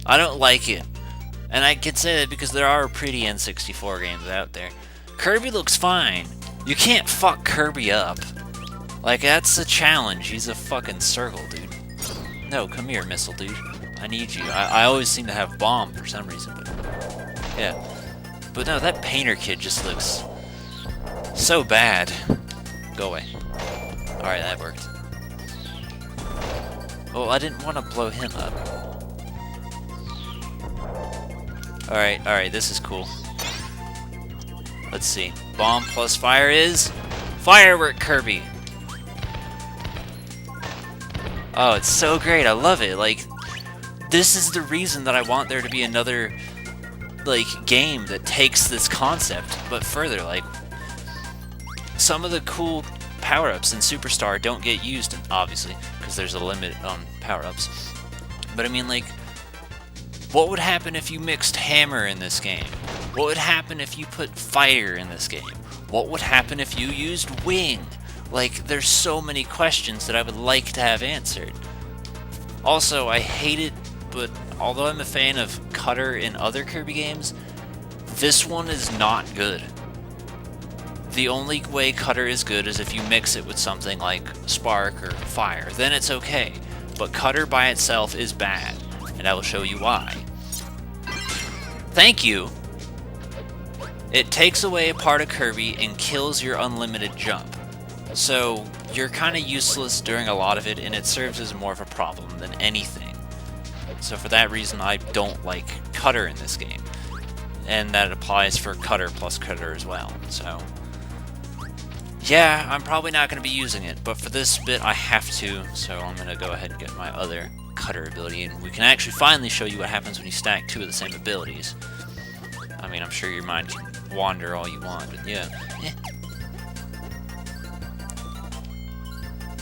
I don't like it. And I can say that because there are pretty N64 games out there. Kirby looks fine. You can't fuck Kirby up. Like, that's a challenge. He's a fucking circle, dude. No, come here, missile dude. I need you. I always seem to have bomb for some reason, but... yeah. But no, that painter kid just looks... so bad. Go away. Alright, that worked. Oh, I didn't want to blow him up. Alright, this is cool. Let's see. Bomb plus fire is... Firework Kirby! Oh, it's so great, I love it. Like, this is the reason that I want there to be another, like, game that takes this concept, but further. Like, some of the cool power-ups in Superstar don't get used, obviously, because there's a limit on power-ups. But I mean, like, what would happen if you mixed Hammer in this game? What would happen if you put Fire in this game? What would happen if you used Wing? Like, there's so many questions that I would like to have answered. Also, I hate it, but although I'm a fan of Cutter in other Kirby games, this one is not good. The only way Cutter is good is if you mix it with something like Spark or Fire. Then it's okay. But Cutter by itself is bad, and I will show you why. Thank you! It takes away a part of Kirby and kills your unlimited jump. So, you're kind of useless during a lot of it, and it serves as more of a problem than anything. So for that reason, I don't like Cutter in this game. And that applies for Cutter plus Cutter as well, so... yeah, I'm probably not going to be using it, but for this bit I have to, so I'm going to go ahead and get my other Cutter ability, and we can actually finally show you what happens when you stack two of the same abilities. I mean, I'm sure your mind can wander all you want, but yeah.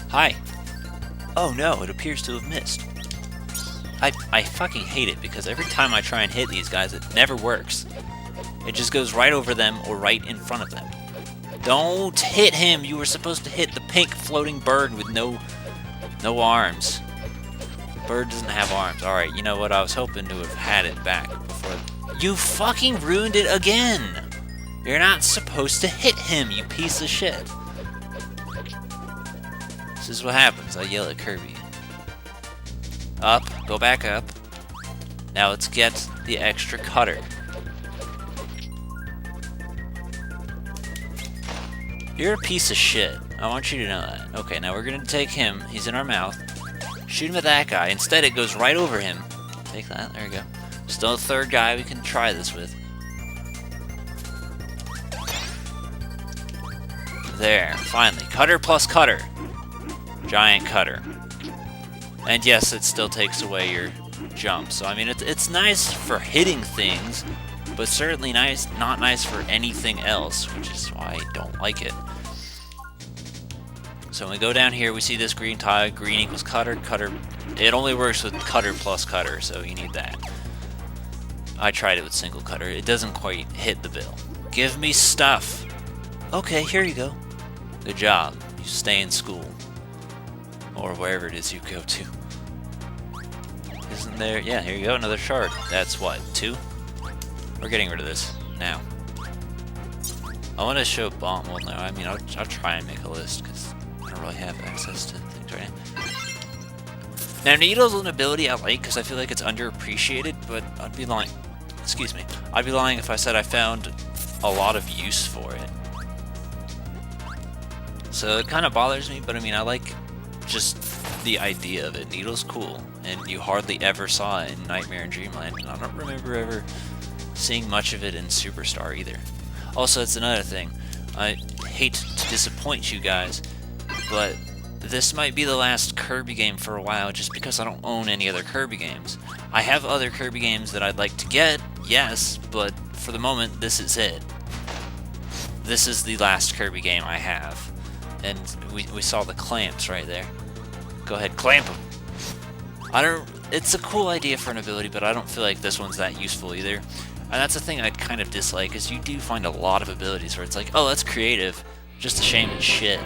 Hi. Oh no, it appears to have missed. I fucking hate it, because every time I try and hit these guys, it never works. It just goes right over them or right in front of them. Don't hit him! You were supposed to hit the pink floating bird with no arms. The bird doesn't have arms. Alright, you know what? I was hoping to have had it back before... You fucking ruined it again! You're not supposed to hit him, you piece of shit. This is what happens. I yell at Kirby. Up. Go back up. Now let's get the extra Cutter. You're a piece of shit. I want you to know that. Okay, now we're gonna take him. He's in our mouth. Shoot him at that guy. Instead, it goes right over him. Take that. There we go. Still a third guy we can try this with. There. Finally. Cutter plus Cutter. Giant Cutter. And yes, it still takes away your jump. So, I mean, it's nice for hitting things, but certainly not nice for anything else, which is why I don't like it. So when we go down here, we see this green tile. Green equals Cutter. Cutter. It only works with Cutter plus Cutter, so you need that. I tried it with single Cutter. It doesn't quite hit the bill. Give me stuff. Okay, here you go. Good job. You stay in school. Or wherever it is you go to. Isn't there... yeah, here you go, another shard. That's what, 2? We're getting rid of this now. I want to show bomb. Well, no, I mean, I'll try and make a list, because I don't really have access to things right now. Now, Needle's an ability I like, because I feel like it's underappreciated, but I'd be lying... excuse me. I'd be lying if I said I found a lot of use for it. So it kind of bothers me, but I mean, I like just the idea of it. Needle's cool, and you hardly ever saw it in Nightmare and Dreamland, and I don't remember ever seeing much of it in Superstar either. Also, it's another thing. I hate to disappoint you guys, but this might be the last Kirby game for a while just because I don't own any other Kirby games. I have other Kirby games that I'd like to get, yes, but for the moment, this is it. This is the last Kirby game I have. And we saw the clamps right there. Go ahead, clamp them. It's a cool idea for an ability, but I don't feel like this one's that useful either. And that's the thing I'd kind of dislike, is you do find a lot of abilities where it's like, oh, that's creative. Just a shame it's shit.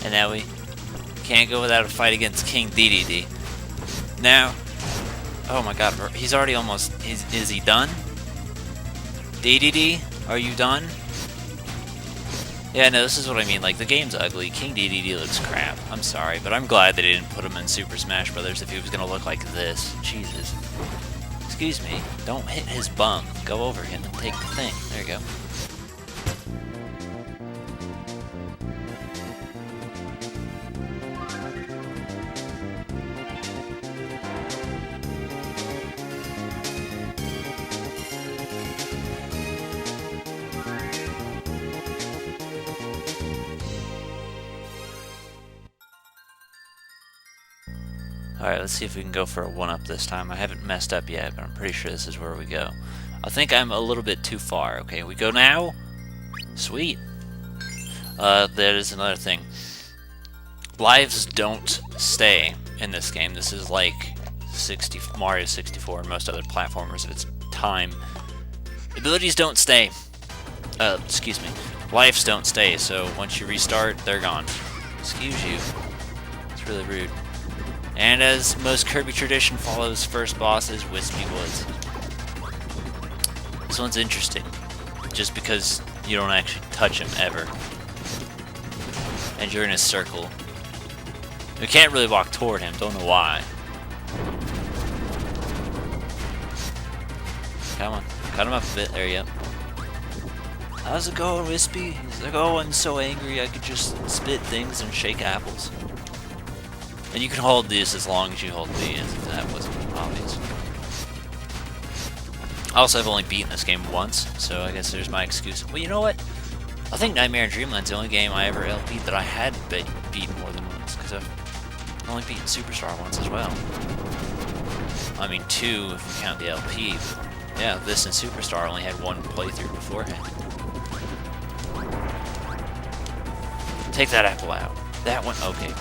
And now we can't go without a fight against King DDD. Now, oh my god, he's already almost, is he done? DDD, are you done? Yeah, no, this is what I mean, like, the game's ugly. King DDD looks crap. I'm sorry, but I'm glad they didn't put him in Super Smash Brothers if he was gonna look like this. Jesus. Excuse me, don't hit his bum. Go over him and take the thing. There you go. Alright, let's see if we can go for a 1-up this time. I haven't messed up yet, but I'm pretty sure this is where we go. I think I'm a little bit too far. Okay, we go now? Sweet. That is another thing. Lives don't stay in this game. This is like Mario 64 and most other platformers of its time. Abilities don't stay. Excuse me. Lives don't stay, so once you restart, they're gone. Excuse you. It's really rude. And as most Kirby tradition follows, first boss is Wispy Woods. This one's interesting, just because you don't actually touch him ever. And you're in a circle. You can't really walk toward him, don't know why. Come on, cut him up a bit, there you go. How's it going, Wispy? He's like, oh, I'm so angry I could just spit things and shake apples. And you can hold this as long as you hold B, if that wasn't obvious. Also, I've only beaten this game once, so I guess there's my excuse. Well, you know what? I think Nightmare and Dreamland's the only game I ever LP'd that I had beaten more than once, because I've only beaten Superstar once as well. I mean, 2 if you count the LP, but yeah, this and Superstar only had 1 playthrough beforehand. Take that apple out. That one, okay.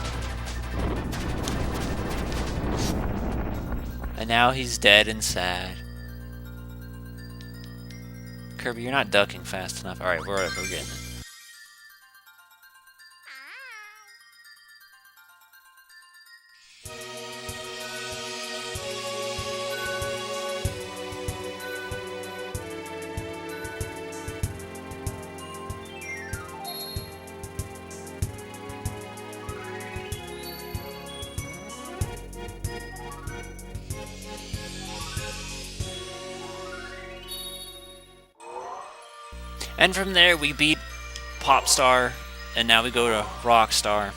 And now he's dead and sad. Kirby, you're not ducking fast enough. Alright, we're getting it. And from there, we beat Popstar, and now we go to Rockstar.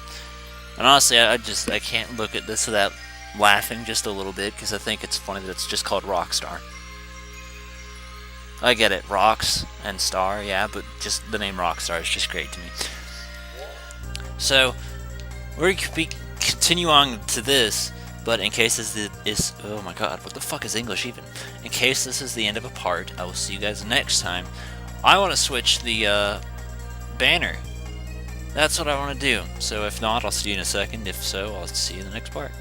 And honestly, I can't look at this without laughing just a little bit, because I think it's funny that it's just called Rockstar. I get it, rocks and star, yeah, but just the name Rockstar is just great to me. So, we're going to continue on to this, but in case this is, oh my god, what the fuck is English even? In case this is the end of a part, I will see you guys next time. I want to switch the banner. That's what I want to do. So if not, I'll see you in a second. If so, I'll see you in the next part.